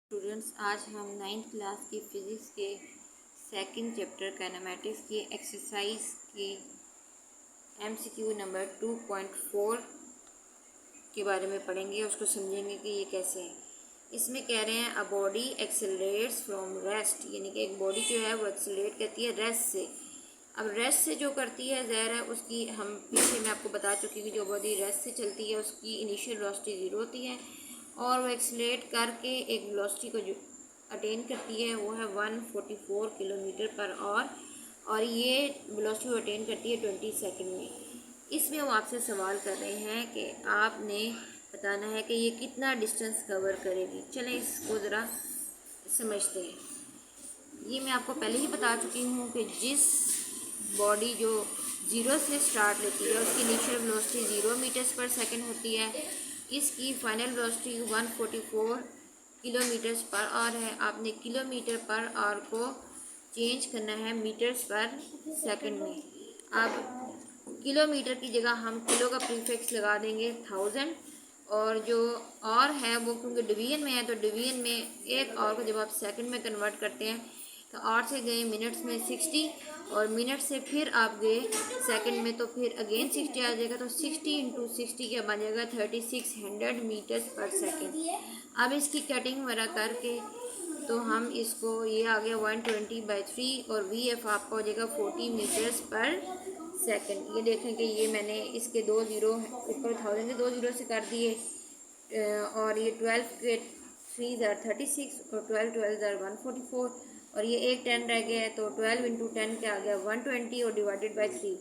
Students, आज हम 9th class की फ़िज़िक्स के सेकंड चैप्टर काइनेमेटिक्स की एक्सरसाइज की MCQ नंबर 2.4 के बारे में पढ़ेंगे। उसको समझेंगे कि ये कैसे है। इसमें कह रहे हैं a body accelerates from rest, यानी कि एक बॉडी जो है वो एक्सेलरेट करती है रेस्ट से। अब रेस्ट से जो करती है ज़ाहिर है उसकी, हम पीछे मैं आपको बता चुकी हूँ कि जो बॉडी रेस्ट से चलती है उसकी इनिशियल वेलोसिटी 0 होती है और वो एक्सेलरेट करके एक वेलोसिटी को जो अटेन करती है वो है 144 किलोमीटर पर आवर और ये वेलोसिटी अटेन करती है 20 सेकंड में। इसमें वो आपसे सवाल कर रहे हैं कि आपने बताना है कि ये कितना डिस्टेंस कवर करेगी। चलें इसको ज़रा समझते हैं। ये मैं आपको पहले ही बता चुकी हूँ कि जिस बॉडी जो 0 से स्टार्ट लेती है उसकी इनिशियल वेलोसिटी 0 मीटर्स पर सेकंड होती है। इसकी final velocity 144 kilometres per hour है। आपने किलोमीटर पर आवर को चेंज करना है मीटर्स पर सेकंड में। अब किलोमीटर की जगह हम किलो का प्रीफिक्स लगा देंगे 1000 और जो आवर है वो क्योंकि डिवीजन में है तो डिवीजन में एक आवर को जब आप सेकंड में कन्वर्ट करते हैं तो आवर से गए मिनट्स में 60 और मिनट से फिर आप गए सेकंड में तो फिर अगेन 60 आ जाएगा। तो 60 इंटू 60 क्या बन जाएगा 3600 मीटर्स पर सेकंड। अब इसकी कटिंग वगैरह करके तो हम इसको, ये आ गया 120/3 और VF आपका हो जाएगा 40 मीटर्स पर सेकंड। ये देखें कि ये मैंने इसके 2 ज़ीरो ऊपर 1000 के 2 ज़ीरो से कर दिए और ये 12 के 3 ज़ार 36 और 12 12 ज़ार 144 और ये एक 10 रह गया है तो 12 इंटू 10 क्या आ गया 120 और डिवाइडेड बाई 3।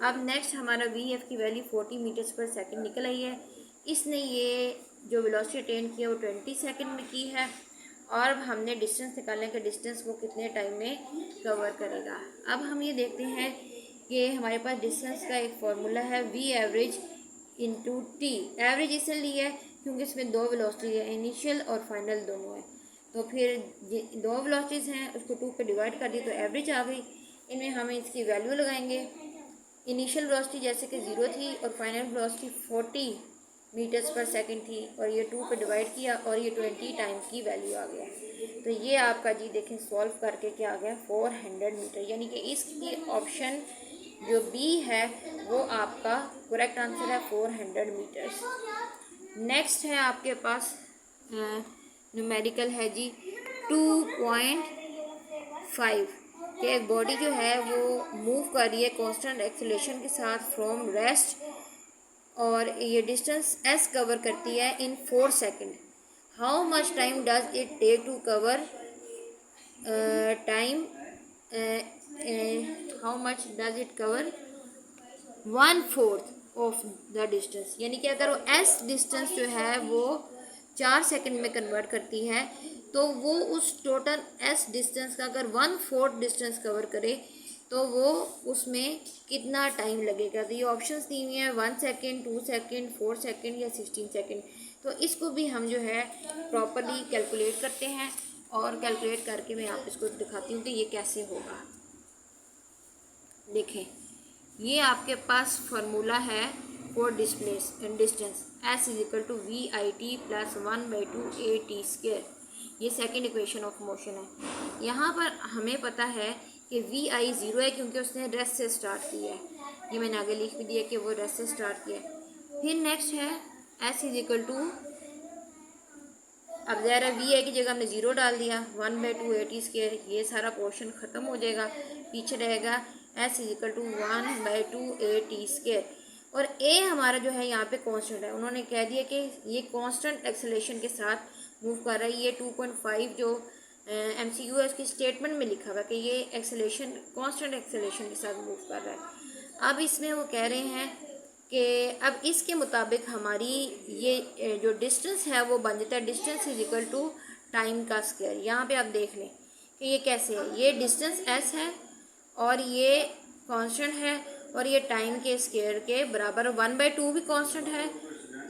अब नेक्स्ट हमारा VF की वैल्यू 40 मीटर्स पर सेकंड निकल आई है। इसने ये जो वेलोसिटी अटेन किया वो 20 सेकंड में की है और हमने डिस्टेंस निकालने का डिस्टेंस वो कितने टाइम में कवर करेगा। अब हम ये देखते हैं कि हमारे पास डिस्टेंस का एक फार्मूला है V average into T। Average इसलिए लिया है क्योंकि इसमें दो वेलोसिटी है, इनिशियल और फाइनल दोनों है। तो फिर दो वेलोसिटीज़ हैं उसको 2 पे डिवाइड कर दी तो एवरेज आ गई। इनमें हम इसकी वैल्यू लगाएंगे। इनिशियल वेलोसिटी जैसे कि 0 थी और फाइनल वेलोसिटी 40 मीटर्स पर सेकंड थी और ये 2 पे डिवाइड किया और ये 20 टाइम की वैल्यू आ गया। तो ये आपका जी देखें सॉल्व करके क्या आ गया 400 मीटर, यानी कि इसकी ऑप्शन जो बी है वो आपका करेक्ट आंसर है 400 मीटर्स। नेक्स्ट है आपके पास न्यूमेरिकल है जी 2.5 कि एक बॉडी जो है वो मूव कर रही है कांस्टेंट एक्सेलरेशन के साथ फ्रॉम रेस्ट और ये डिस्टेंस s कवर करती है इन 4 second. How much time does it take to cover time, how much does it cover 1/4 of the distance, यानी कि अगर वो s डिस्टेंस जो है वो 4 सेकंड में कन्वर्ट करती है तो वो उस टोटल s डिस्टेंस का अगर 1/4 डिस्टेंस कवर करे तो वो उसमें कितना टाइम लगेगा। तो ये ऑप्शंस दी हुई हैं 1 सेकेंड, 2 सेकेंड, 4 सेकेंड या 16 सेकेंड। तो इसको भी हम जो है प्रॉपरली कैलकुलेट करते हैं और कैलकुलेट करके मैं आप इसको दिखाती हूँ कि ये कैसे होगा। देखें ये आपके पास फार्मूला है for distance S is equal to VIT plus 1/2 AT²। ये सेकेंड इक्वेशन ऑफ मोशन है। यहाँ पर हमें पता है कि VI 0 है क्योंकि उसने रेस्ट से स्टार्ट किया है। ये मैंने आगे लिख भी दिया कि वो रेस्ट से स्टार्ट किया है। फिर नेक्स्ट है S इज इक्वल टू, अब ज़रा VI की जगह हमने 0 डाल दिया 1/2 AT²। ये सारा पोर्शन ख़त्म हो जाएगा, पीछे रहेगा S is equal to 1/2 AT² और A हमारा जो है यहाँ पे कांस्टेंट है। उन्होंने कह दिया कि ये कांस्टेंट एक्सेलरेशन के साथ मूव कर रहा है। ये 2.5 जो MCQ है उसकी स्टेटमेंट में लिखा हुआ है कि ये एक्सेलरेशन कांस्टेंट एक्सेलरेशन के साथ मूव कर रहा है। अब इसमें वो कह रहे हैं कि अब इसके मुताबिक हमारी ये जो डिस्टेंस है वो बन जाता है distance is equal to time का स्क्वायर। यहाँ पे आप देख लें कि ये कैसे है। ये डिस्टेंस s है और ये कांस्टेंट है और ये टाइम के स्क्वायर के बराबर 1/2 भी कांस्टेंट है।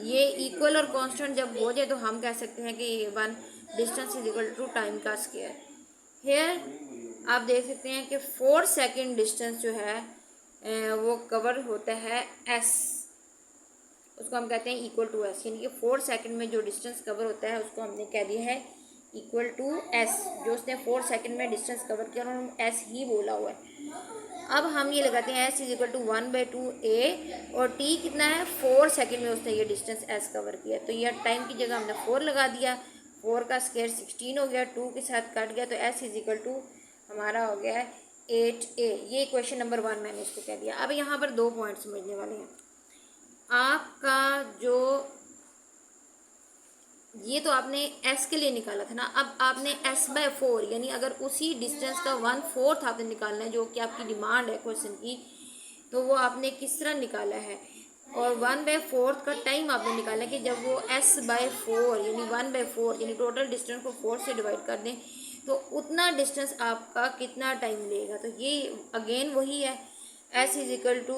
ये इक्वल और कांस्टेंट जब हो जाए तो हम कह सकते हैं कि ये 1 distance is equal to time का स्क्वायर। हेयर आप देख सकते हैं कि 4 सेकेंड डिस्टेंस जो है वो कवर होता है s, उसको हम कहते हैं इक्वल टू s, यानी कि 4 सेकेंड में जो डिस्टेंस कवर होता है उसको हमने कह दिया है इक्वल टू एस, जो उसने 4 सेकेंड में डिस्टेंस कवर किया उन्होंने एस ही बोला हुआ है। अब हम ये लगाते हैं एस इज इक्वल टू 1/2 ए, और टी कितना है 4 सेकेंड में उसने ये डिस्टेंस एस कवर किया, तो ये टाइम की जगह हमने 4 लगा दिया, 4 का स्क्वायर 16 हो गया, 2 के साथ कट गया, तो एस इज इक्वल टू हमारा हो गया 8a। ये क्वेश्चन नंबर 1 मैंने इसको कह दिया। अब यहाँ पर 2 पॉइंट समझने वाले हैं। आपका जो ये तो आपने s के लिए निकाला था ना, अब आपने s/4 यानी अगर उसी डिस्टेंस का 1/4 आपने निकालना है, जो कि आपकी डिमांड है क्वेश्चन की, तो वो आपने किस तरह निकाला है, और 1/4 का टाइम आपने निकाला है कि जब वो s/4 यानी 1/4 यानी टोटल डिस्टेंस को 4 से डिवाइड कर दें तो उतना डिस्टेंस आपका कितना टाइम लेगा। तो ये अगेन वही है, s इज इक्वल टू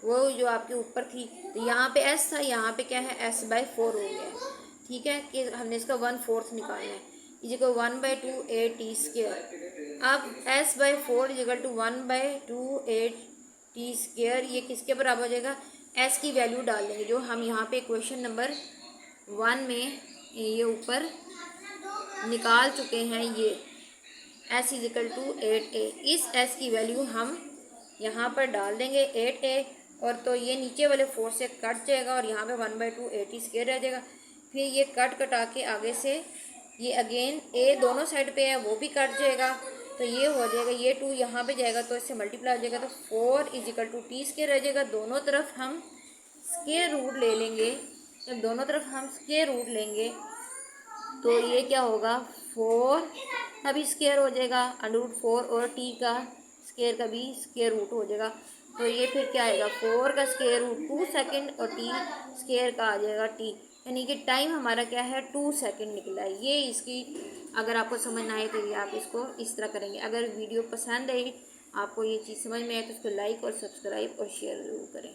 वो जो आपके ऊपर थी, तो यहाँ पे s था, यहाँ पे क्या है s/4 हो गया, ठीक है, कि हमने इसका 1/4 निकालना है, इजिकल 1/2 a t स्क्र। अब s/4 is equal to 1/2 a t square, ये किसके बराबर हो जाएगा, s की वैल्यू डाल देंगे जो हम यहाँ पे क्वेश्चन नंबर 1 में ये ऊपर निकाल चुके हैं। ये s इजिकल टू 8a, इस s की वैल्यू हम यहाँ पर डाल देंगे 8a, और तो ये नीचे वाले 4 से कट जाएगा और यहाँ पे 1/2 a t स्क्र रह जाएगा। फिर ये कटा के आगे से ये अगेन a दोनों साइड पे है वो भी कट जाएगा, तो ये हो जाएगा, ये 2 यहाँ पे जाएगा तो इससे मल्टीप्लाई हो जाएगा, तो 4 इजिकल टू t स्क्र रह जाएगा। दोनों तरफ हम स्क्वायर रूट ले लेंगे, जब दोनों तरफ हम स्क्वायर रूट लेंगे तो ये क्या होगा 4 का भी स्क्वायर हो जाएगा, √4 और t का स्क्वायर का भी स्क्वायर रूट हो जाएगा, तो ये फिर क्या आएगा 4 का स्क्वायर रूट 2 सेकेंड और t स्क्वायर का आ जाएगा t, यानी कि टाइम हमारा क्या है 2 सेकेंड निकला है। ये इसकी अगर आपको समझ ना आए तो ये आप इसको इस तरह करेंगे। अगर वीडियो पसंद आई, आपको ये चीज़ समझ में आए तो उसको लाइक और सब्सक्राइब और शेयर ज़रूर करें।